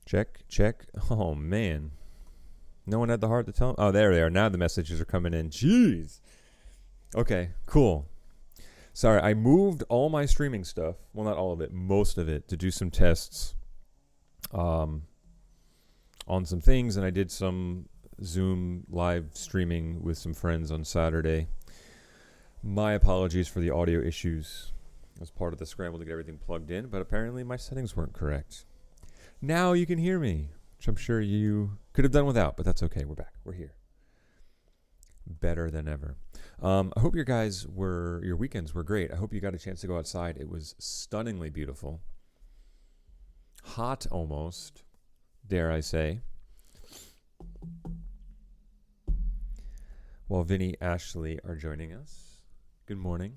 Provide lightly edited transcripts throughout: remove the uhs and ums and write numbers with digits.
Check, check. Oh, man. No one had the heart to tell. Oh, there they are. Now the messages are coming in. Jeez. Okay, cool. Sorry, I moved all my streaming stuff. Well, not all of it, most of it, to do some tests on some things, and I did some Zoom live streaming with some friends on Saturday. My apologies for the audio issues as part of the scramble to get everything plugged in, but apparently my settings weren't correct. Now you can hear me, which I'm sure you could have done without, but that's okay. We're back. We're here. Better than ever. I hope your weekends were great. I hope you got a chance to go outside. It was stunningly beautiful. Hot almost, dare I say. While Vinny, Ashley are joining us. Good morning.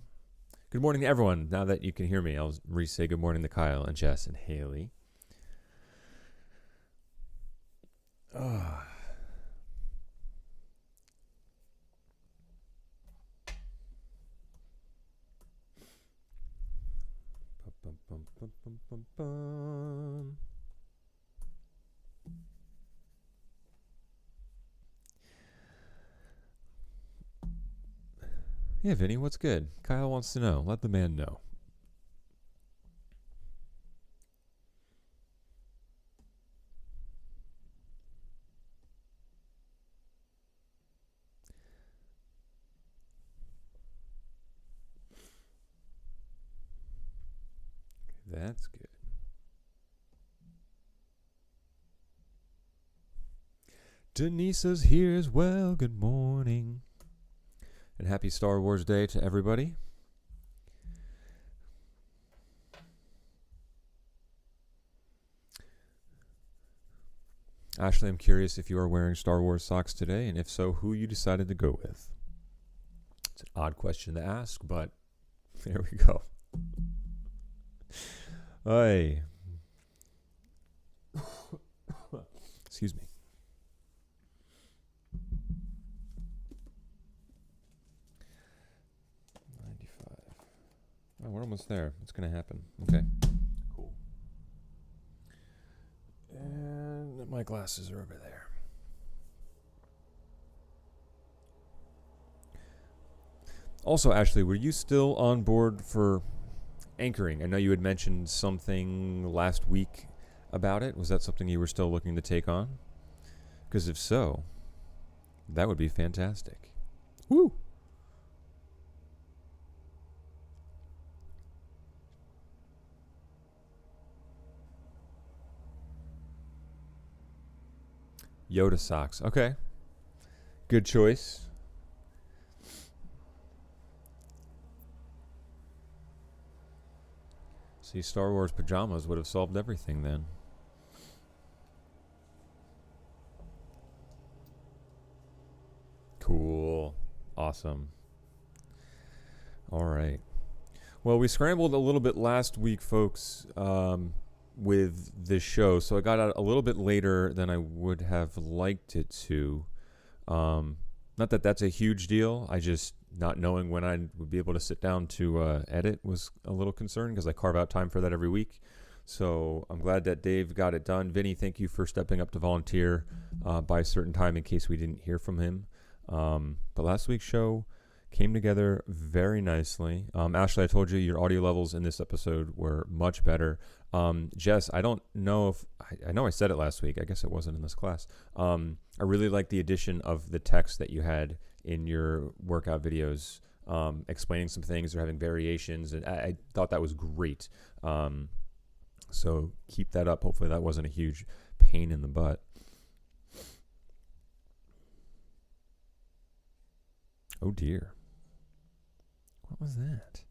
Good morning to everyone. Now that you can hear me, I'll re-say good morning to Kyle and Jess and Haley. Yeah, Vinny, what's good? Kyle wants to know. Let the man know. That's good. Denisa's here as well. Good morning. And happy Star Wars Day to everybody. Ashley, I'm curious if you are wearing Star Wars socks today, and if so, who you decided to go with. It's an odd question to ask, but there we go. Hey. Excuse me. Oh, we're almost there. It's going to happen. Okay. Cool. And my glasses are over there. Also, Ashley, were you still on board for anchoring? I know you had mentioned something last week about it. Was that something you were still looking to take on? Because if so, that would be fantastic. Woo! Yoda socks. Okay. Good choice. See, Star Wars pajamas would have solved everything then. Cool. Awesome. All right. Well, we scrambled a little bit last week, folks, with this show, so I got out a little bit later than I would have liked it to. Not that that's a huge deal. I just not knowing when I would be able to sit down to edit was a little concerned because I carve out time for that every week. So I'm glad that Dave got it done. Vinny, thank you for stepping up to volunteer by a certain time in case we didn't hear from him. But last week's show came together very nicely. Ashley, I told you your audio levels in this episode were much better. Jess, I don't know if I know I said it last week. I guess it wasn't in this class. I really like the addition of the text that you had in your workout videos, explaining some things or having variations, and I thought that was great. So keep that up. Hopefully that wasn't a huge pain in the butt. Oh dear. What was that?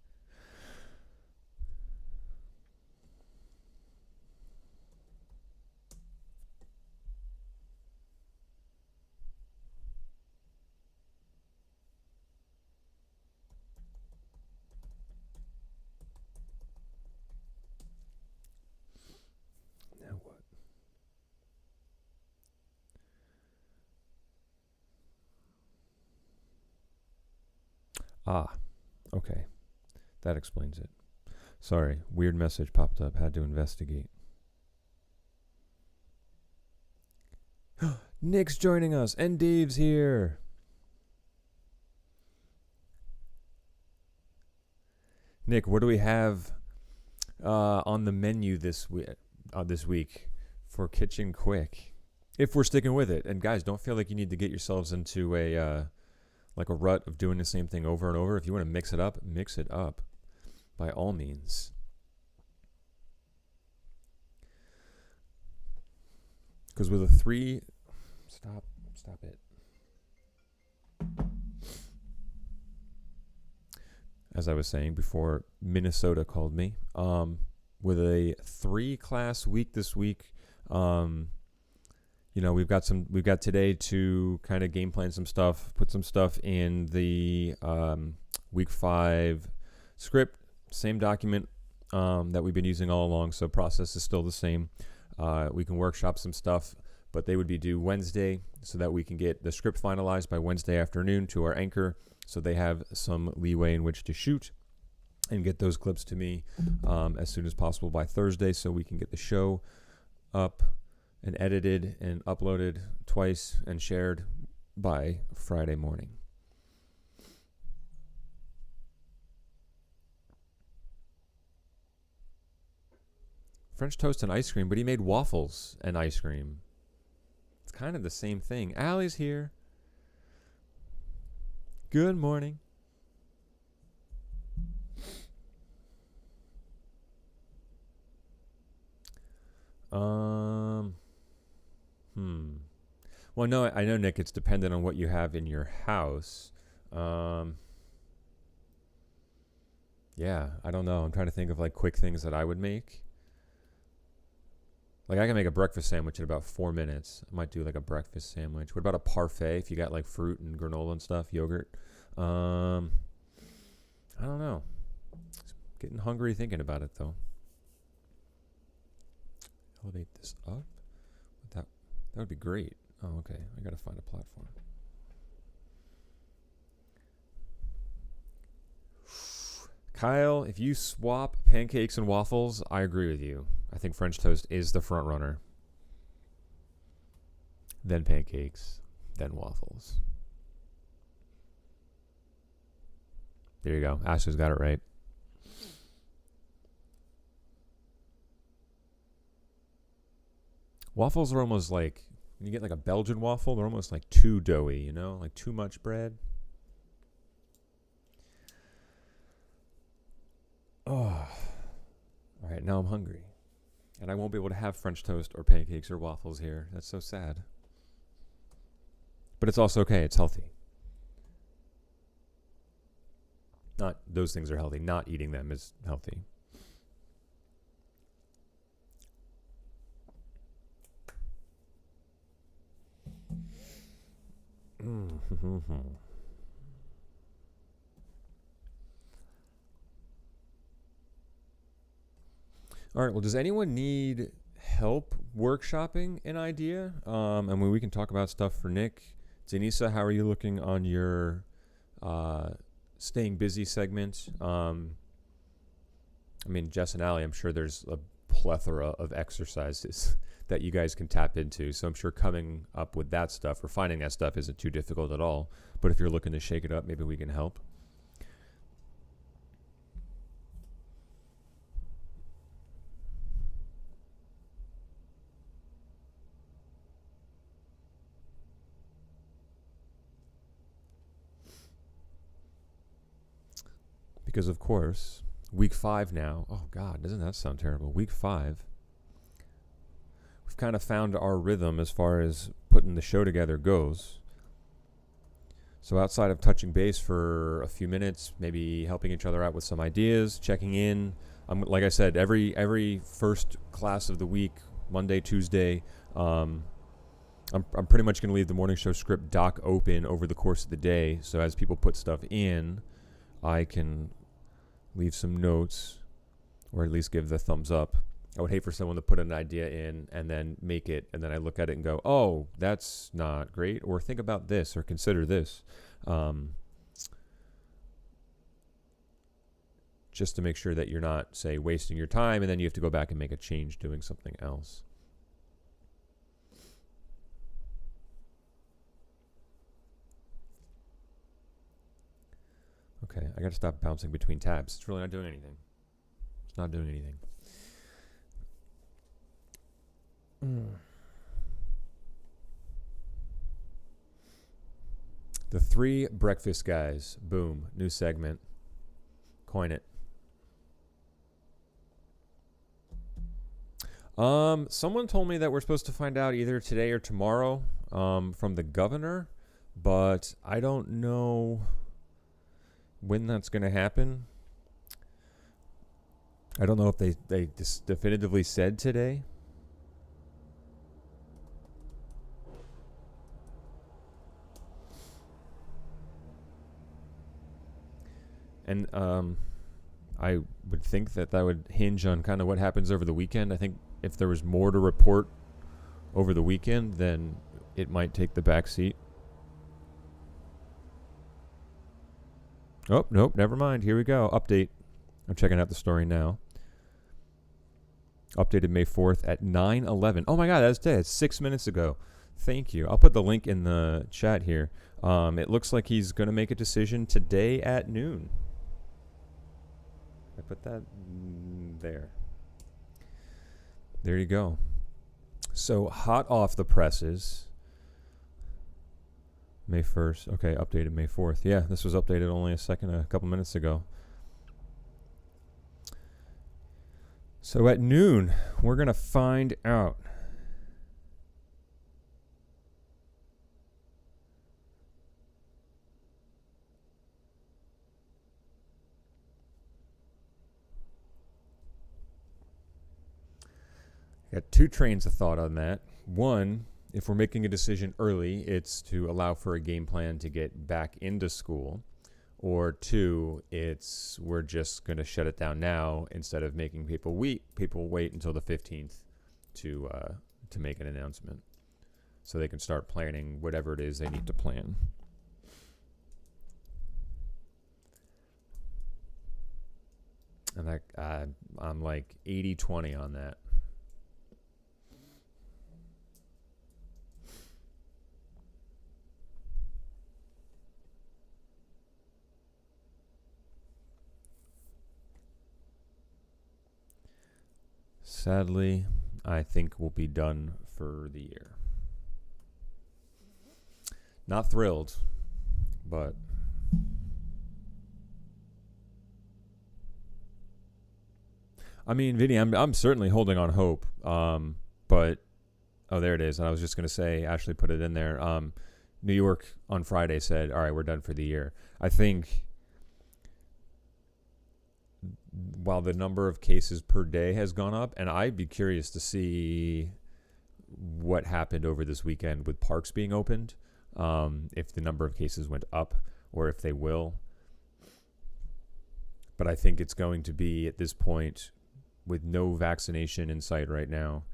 Now what? Ah, okay. That explains it. Sorry, weird message popped up. Had to investigate. Nick's joining us, and Dave's here. Nick, what do we have on the menu this week for Kitchen Quick? If we're sticking with it, and guys, don't feel like you need to get yourselves into a rut of doing the same thing over and over. If you want to mix it up, by all means. Because with a 3, stop it. As I was saying before, Minnesota called me. With a 3-class week this week, we've got today to kind of game plan some stuff, put some stuff in the week 5 script, same document that we've been using all along. So process is still the same. We can workshop some stuff, but they would be due Wednesday so that we can get the script finalized by Wednesday afternoon to our anchor, so they have some leeway in which to shoot and get those clips to me as soon as possible by Thursday, so we can get the show up and edited and uploaded twice and shared by Friday morning. French toast and ice cream, but he made waffles and ice cream. It's kind of the same thing. Allie's here. Good morning. Well, no, I know, Nick, it's dependent on what you have in your house. Yeah, I don't know. I'm trying to think of like quick things that I would make. Like I can make a breakfast sandwich in about 4 minutes. I might do like a breakfast sandwich. What about a parfait if you got like fruit and granola and stuff, yogurt? I don't know. Getting hungry thinking about it though. Elevate this up. That would be great. Oh, okay. I gotta find a platform. Kyle, if you swap pancakes and waffles, I agree with you. I think French toast is the front runner. Then pancakes, then waffles. There you go. Ashley's got it right. Waffles are almost like, when you get like a Belgian waffle, they're almost like too doughy, like too much bread. Oh, all right, now I'm hungry. And I won't be able to have French toast or pancakes or waffles here. That's so sad. But it's also okay. It's healthy. Not those things are healthy. Not eating them is healthy. All right. Well, does anyone need help workshopping an idea? I mean, we can talk about stuff for Nick. Denisa, how are you looking on your staying busy segment? I mean, Jess and Allie, I'm sure there's a plethora of exercises that you guys can tap into. So I'm sure coming up with that stuff or finding that stuff isn't too difficult at all. But if you're looking to shake it up, maybe we can help. Because, of course, week 5 now. Oh, God, doesn't that sound terrible? Week 5. We've kind of found our rhythm as far as putting the show together goes. So outside of touching base for a few minutes, maybe helping each other out with some ideas, checking in. Like I said, every first class of the week, Monday, Tuesday, I'm pretty much going to leave the morning show script doc open over the course of the day. So as people put stuff in, I can leave some notes or at least give the thumbs up. I would hate for someone to put an idea in and then make it, and then I look at it and go, oh, that's not great, or think about this, or consider this. Just to make sure that you're not, say, wasting your time, and then you have to go back and make a change doing something else. Okay, I gotta stop bouncing between tabs. It's really not doing anything. It's not doing anything. The Three Breakfast Guys. Boom. New segment. Coin it. Someone told me that we're supposed to find out either today or tomorrow from the governor, but I don't know when that's going to happen. I don't know if they just definitively said today. And I would think that would hinge on kind of what happens over the weekend. I think if there was more to report over the weekend, then it might take the back seat. Oh, nope, never mind. Here we go. Update. I'm checking out the story now. Updated May 4th at 9:11. Oh my God, that's today. It's 6 minutes ago. Thank you. I'll put the link in the chat here. It looks like he's going to make a decision today at noon. I put that there. There you go. So hot off the presses. May 1st. Okay, updated May 4th. Yeah, this was updated only a couple minutes ago. So at noon, we're going to find out. Got two trains of thought on that. One, if we're making a decision early, it's to allow for a game plan to get back into school. Or two, it's we're just going to shut it down now instead of making people wait until the 15th to make an announcement, so they can start planning whatever it is they need to plan. And I'm like 80-20 on that. Sadly, I think we'll be done for the year. Not thrilled, but I mean, Vinny, I'm certainly holding on hope. But there it is. And I was just going to say, Ashley put it in there. New York on Friday said, "All right, we're done for the year." I think while the number of cases per day has gone up, and I'd be curious to see what happened over this weekend with parks being opened, if the number of cases went up or if they will. But I think it's going to be, at this point, with no vaccination in sight right now,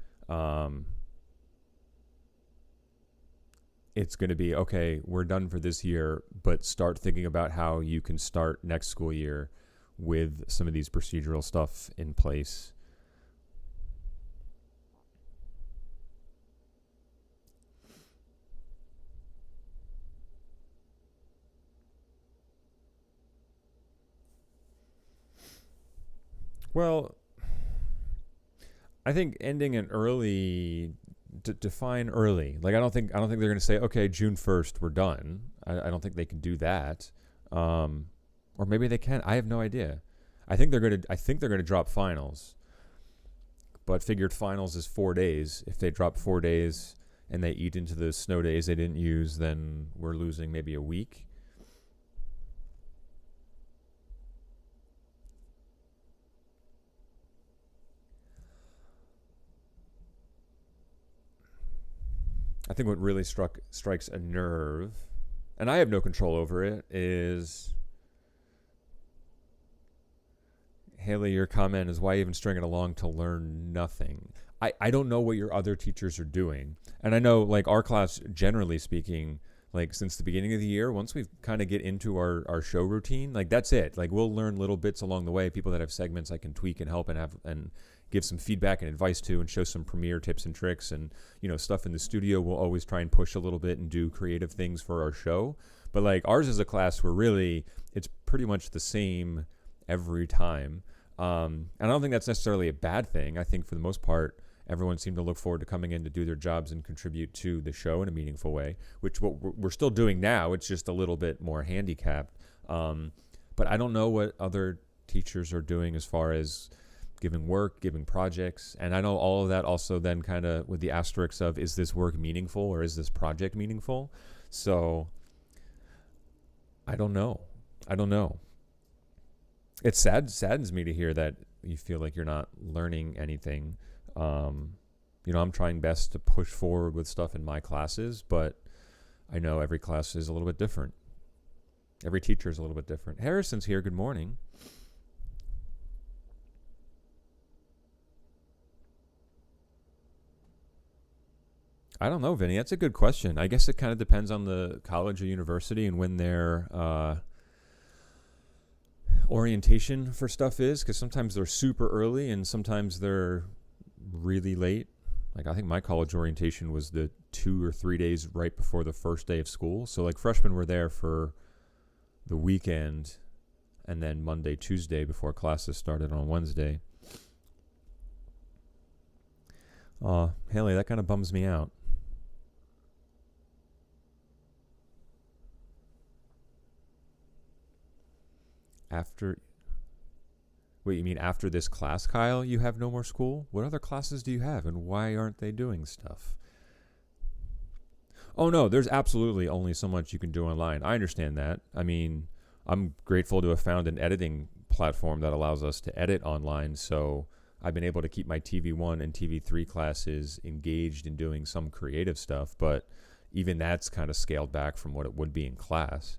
it's going to be, okay, we're done for this year, but start thinking about how you can start next school year with some of these procedural stuff in place. Well, I think ending an early, define early. Like I don't think they're going to say, okay, June 1st we're done. I don't think they can do that. Or maybe they can. I have no idea. I think they're going to drop finals. But figured finals is 4 days. If they drop 4 days and they eat into the snow days they didn't use, then we're losing maybe a week. I think what really strikes a nerve, and I have no control over it, is Haley, your comment is, why even string it along to learn nothing? I don't know what your other teachers are doing. And I know, like, our class, generally speaking, like, since the beginning of the year, once we kind of get into our show routine, like, that's it. Like, we'll learn little bits along the way. People that have segments I can tweak and help and give some feedback and advice to, and show some premiere tips and tricks, and, you know, stuff in the studio. We'll always try and push a little bit and do creative things for our show. But like ours is a class where really it's pretty much the same every time. And I don't think that's necessarily a bad thing. I think for the most part, everyone seemed to look forward to coming in to do their jobs and contribute to the show in a meaningful way, which what we're still doing now. It's just a little bit more handicapped. But I don't know what other teachers are doing as far as giving work, giving projects. And I know all of that also then kind of with the asterisks of, is this work meaningful or is this project meaningful? So I don't know. It saddens me to hear that you feel like you're not learning anything. I'm trying best to push forward with stuff in my classes, but I know every class is a little bit different. Every teacher is a little bit different. Harrison's here. Good morning. I don't know, Vinny. That's a good question. I guess it kind of depends on the college or university and when their orientation for stuff is, because sometimes they're super early and sometimes they're really late. Like I think my college orientation was the 2 or 3 days right before the first day of school. So like freshmen were there for the weekend and then Monday, Tuesday before classes started on Wednesday. Haley, that kind of bums me out. Wait, you mean after this class, Kyle, you have no more school? What other classes do you have, and why aren't they doing stuff? Oh, no, there's absolutely only so much you can do online. I understand that. I mean, I'm grateful to have found an editing platform that allows us to edit online, so I've been able to keep my TV1 and TV3 classes engaged in doing some creative stuff, but even that's kind of scaled back from what it would be in class.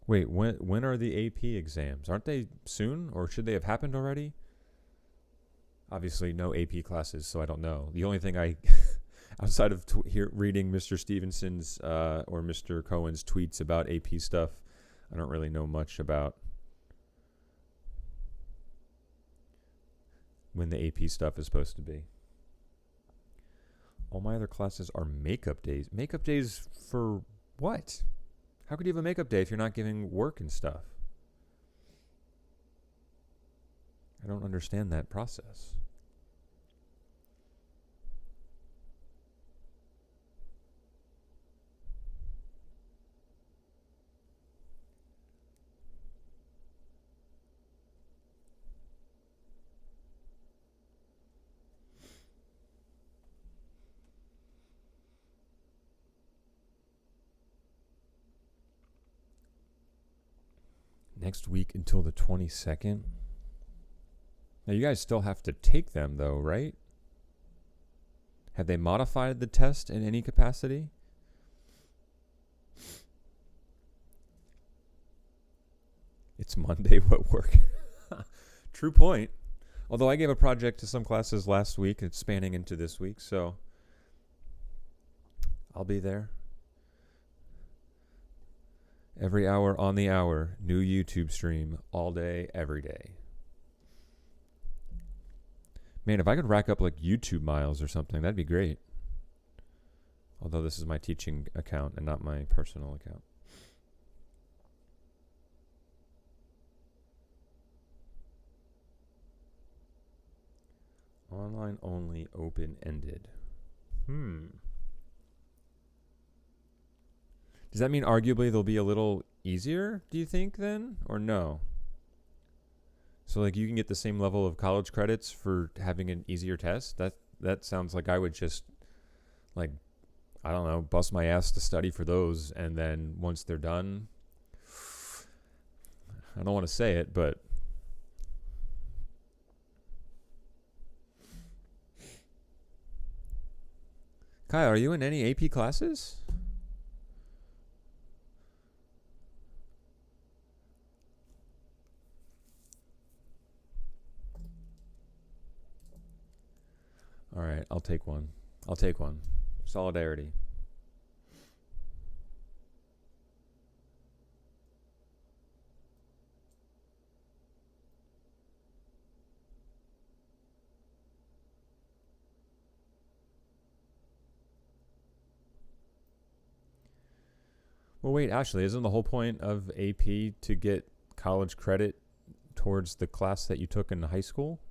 Wait, when are the AP exams? Aren't they soon, or should they have happened already? Obviously, no AP classes, so I don't know. The only thing I, outside of reading Mr. Stevenson's or Mr. Cohen's tweets about AP stuff, I don't really know much about when the AP stuff is supposed to be. All my other classes are makeup days. Makeup days for what? How could you have a makeup day if you're not giving work and stuff? I don't understand that process. Next week until the 22nd. Now, you guys still have to take them, though, right? Have they modified the test in any capacity? It's Monday. What work? True point. Although I gave a project to some classes last week, it's spanning into this week, so I'll be there. Every hour on the hour, new YouTube stream, all day, every day. Man, if I could rack up like YouTube miles or something, that'd be great. Although this is my teaching account and not my personal account. Online only, open-ended. Does that mean arguably they'll be a little easier, do you think, then? Or no? So, like, you can get the same level of college credits for having an easier test? That sounds like I would just, like, I don't know, bust my ass to study for those, and then once they're done, I don't want to say it, but Kyle, are you in any AP classes? All right, I'll take one. Solidarity. Well, wait, Ashley, isn't the whole point of AP to get college credit towards the class that you took in high school?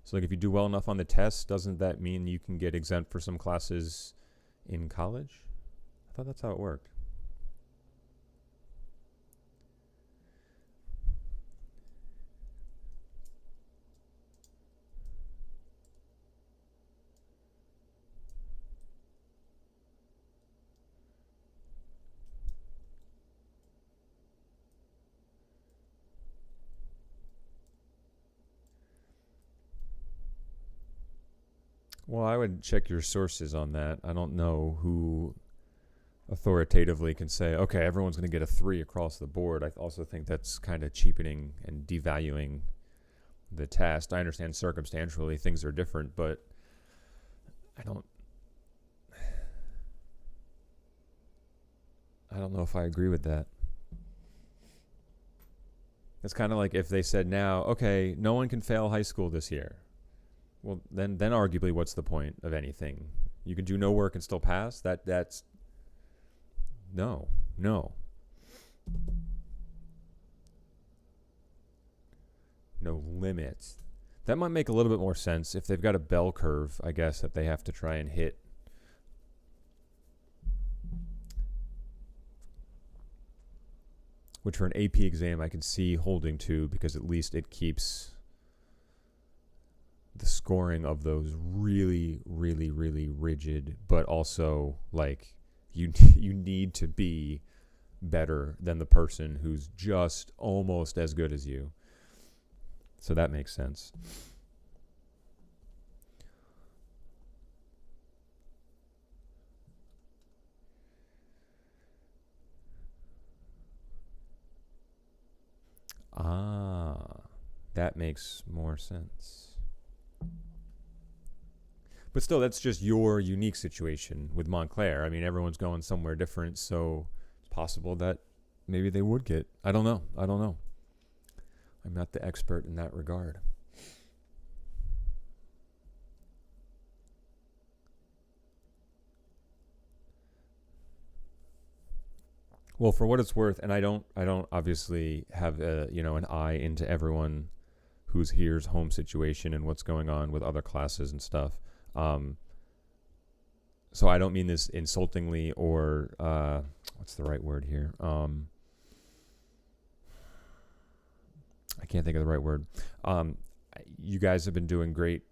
So, like, if you do well enough on the test, doesn't that mean you can get exempt for some classes in college? I thought that's how it worked. Well, I would check your sources on that. I don't know who authoritatively can say, okay, everyone's going to get a 3 across the board. I also think that's kind of cheapening and devaluing the test. I understand circumstantially things are different, but I don't know if I agree with that. It's kind of like if they said now, okay, no one can fail high school this year. Well, then arguably, what's the point of anything? You can do no work and still pass. That's no. No limits. That might make a little bit more sense if they've got a bell curve, I guess, that they have to try and hit. Which for an AP exam I can see holding to, because at least it keeps the scoring of those really, really, really rigid, but also like you need to be better than the person who's just almost as good as you. So that makes sense. That makes more sense. But still, that's just your unique situation with Montclair. I mean, everyone's going somewhere different, so it's possible that maybe they would get. I don't know. I'm not the expert in that regard. Well, for what it's worth, and I don't obviously have an eye into everyone who's here's home situation and what's going on with other classes and stuff. So I don't mean this insultingly or what's the right word here? I can't think of the right word. You guys have been doing great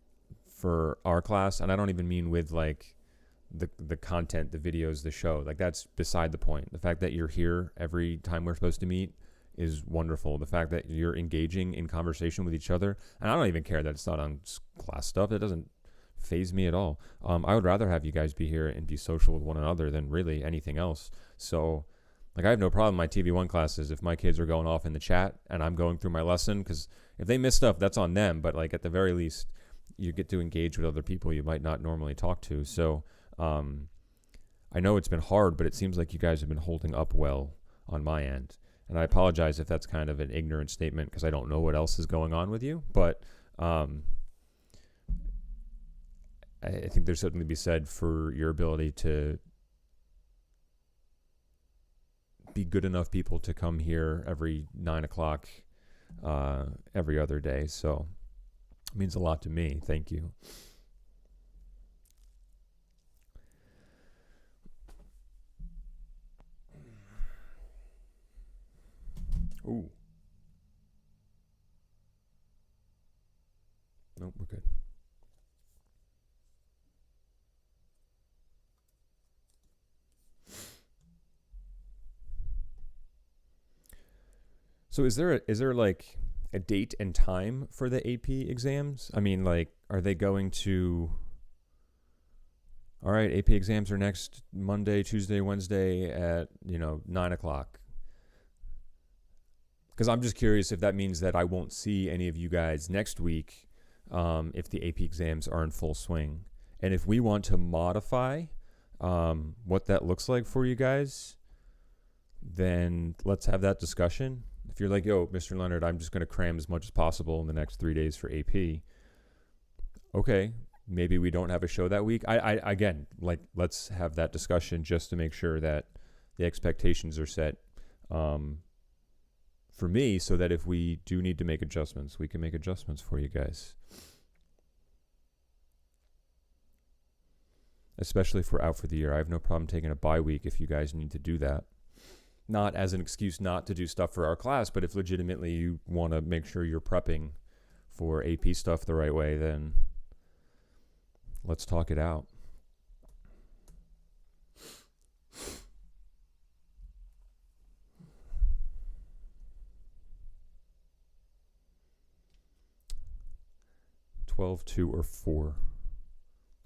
for our class, and I don't even mean with like the content, the videos, the show. Like, that's beside the point. The fact that you're here every time we're supposed to meet is wonderful. The fact that you're engaging in conversation with each other, and I don't even care that it's not on class stuff. That doesn't faze me at all. I would rather have you guys be here and be social with one another than really anything else. So, like, I have no problem in my TV1 classes if my kids are going off in the chat and I'm going through my lesson, because if they miss stuff, that's on them. But, like, at the very least, you get to engage with other people you might not normally talk to. So, I know it's been hard, but it seems like you guys have been holding up well on my end. And I apologize if that's kind of an ignorant statement, because I don't know what else is going on with you. But I think there's something to be said for your ability to be good enough people to come here every 9 o'clock every other day. So it means a lot to me. Thank you. Ooh. Nope, we're good. So is there like a date and time for the AP exams? I mean, like, are they going to, all right, AP exams are next Monday, Tuesday, Wednesday at, 9 o'clock? Because I'm just curious if that means that I won't see any of you guys next week if the AP exams are in full swing. And if we want to modify what that looks like for you guys, then let's have that discussion. If you're like, yo, Mr. Leonard, I'm just going to cram as much as possible in the next 3 days for AP. Okay, maybe we don't have a show that week. I again, like, let's have that discussion just to make sure that the expectations are set for me, so that if we do need to make adjustments, we can make adjustments for you guys. Especially if we're out for the year. I have no problem taking a bye week if you guys need to do that. Not as an excuse not to do stuff for our class, but if legitimately you want to make sure you're prepping for AP stuff the right way, then let's talk it out. $12, 2, or 4.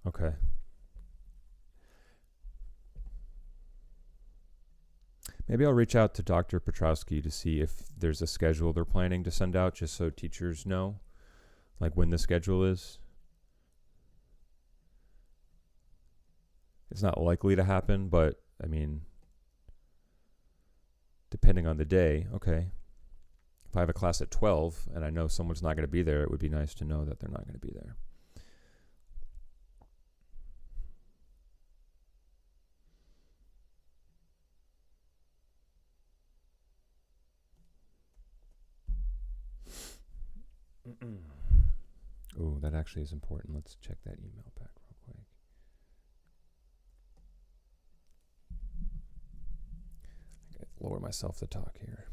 Okay. Maybe I'll reach out to Dr. Petrowski to see if there's a schedule they're planning to send out, just so teachers know, like when the schedule is. It's not likely to happen, but I mean, depending on the day, okay. If I have a class at 12 and I know someone's not going to be there, it would be nice to know that they're not going to be there. Oh, that actually is important. Let's check that email back real quick. I gotta lower myself to talk here.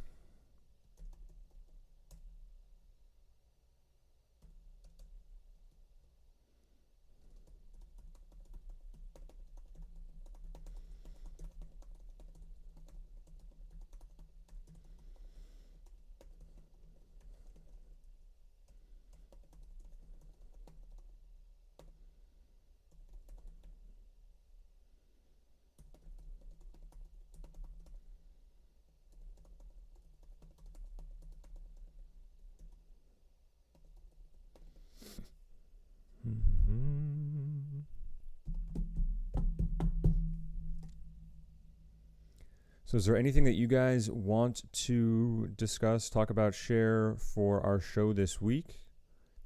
So is there anything that you guys want to discuss, talk about, share for our show this week?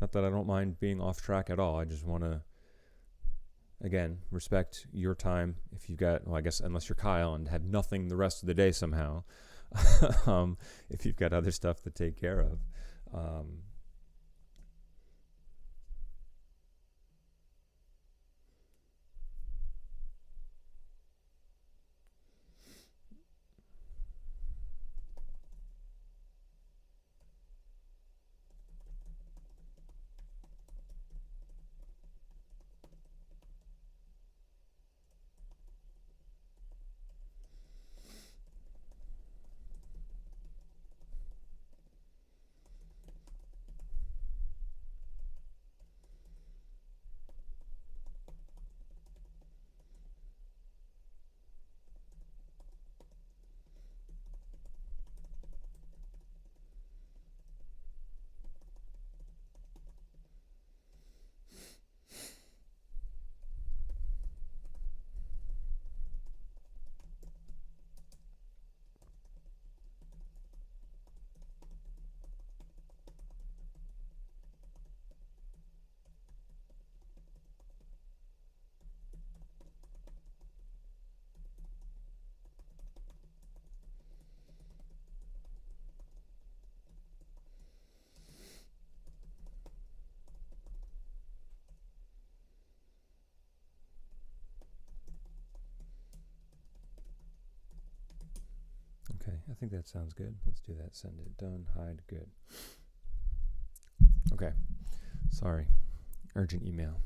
Not that I don't mind being off track at all. I just want to, again, respect your time. If you've got, well, I guess unless you're Kyle and have nothing the rest of the day somehow, if you've got other stuff to take care of. Okay, I think that sounds good. Let's do that. Send it. Done. Hide. Good. Okay. Sorry. Urgent email.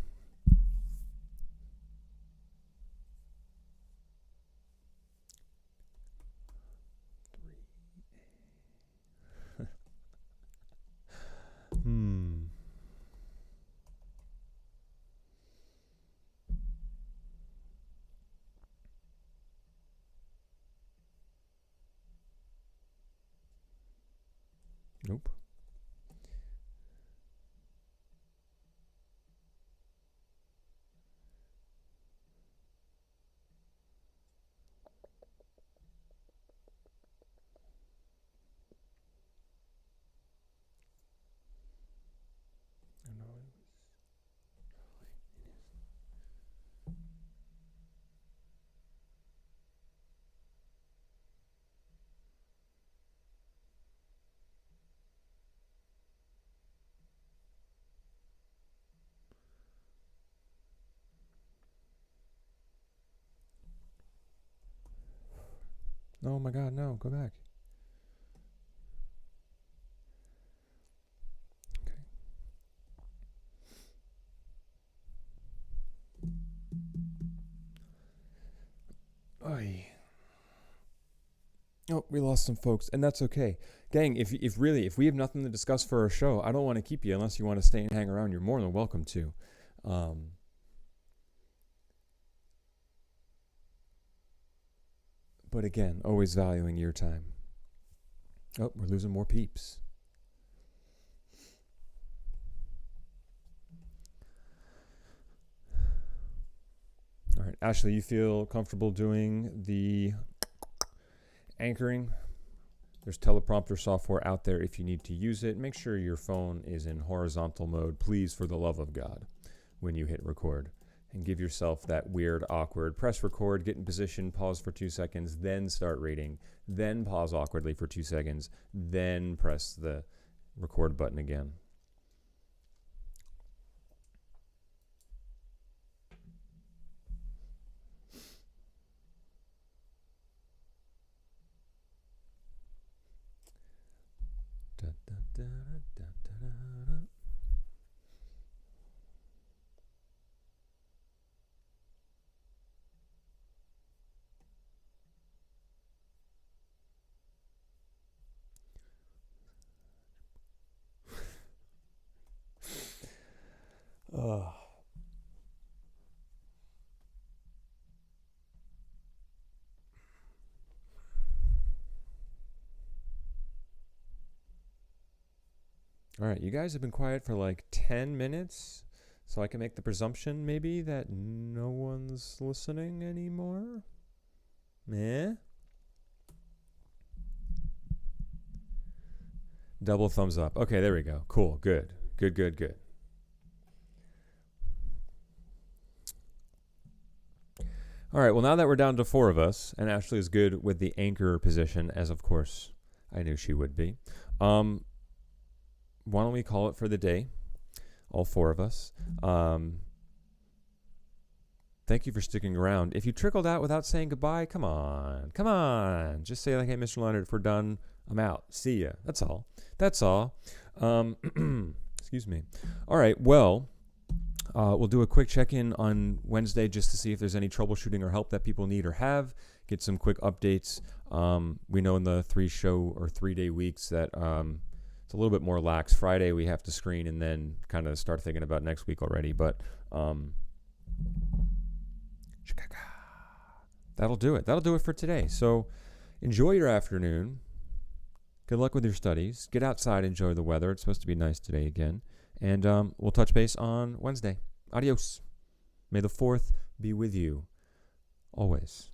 Nope. Oh my God, no, go back. Okay. Oy. Oh, we lost some folks, and that's okay. Gang, if we have nothing to discuss for our show, I don't want to keep you unless you want to stay and hang around. You're more than welcome to. But again, always valuing your time. Oh, we're losing more peeps. All right, Ashley, you feel comfortable doing the anchoring? There's teleprompter software out there if you need to use it. Make sure your phone is in horizontal mode, please, for the love of God, when you hit record. And give yourself that weird, awkward, press record, get in position, pause for 2 seconds, then start reading, then pause awkwardly for 2 seconds, then press the record button again. All right, you guys have been quiet for like 10 minutes, so I can make the presumption maybe that no one's listening anymore? Meh? Double thumbs up. Okay, there we go. Cool, good. Good. All right, well, now that we're down to 4 of us, and Ashley is good with the anchor position, as of course I knew she would be, why don't we call it for the day, all 4 of us. Thank you for sticking around. If you trickled out without saying goodbye, come on. Just say like, hey, Mr. Leonard, if we're done, I'm out. See ya. That's all. Excuse me. All right, well, we'll do a quick check-in on Wednesday just to see if there's any troubleshooting or help that people need or have. Get some quick updates. We know in the 3-day weeks that it's a little bit more lax. Friday we have to screen and then kind of start thinking about next week already. But that'll do it. That'll do it for today. So enjoy your afternoon. Good luck with your studies. Get outside, enjoy the weather. It's supposed to be nice today again. And we'll touch base on Wednesday. Adios. May the 4th be with you always.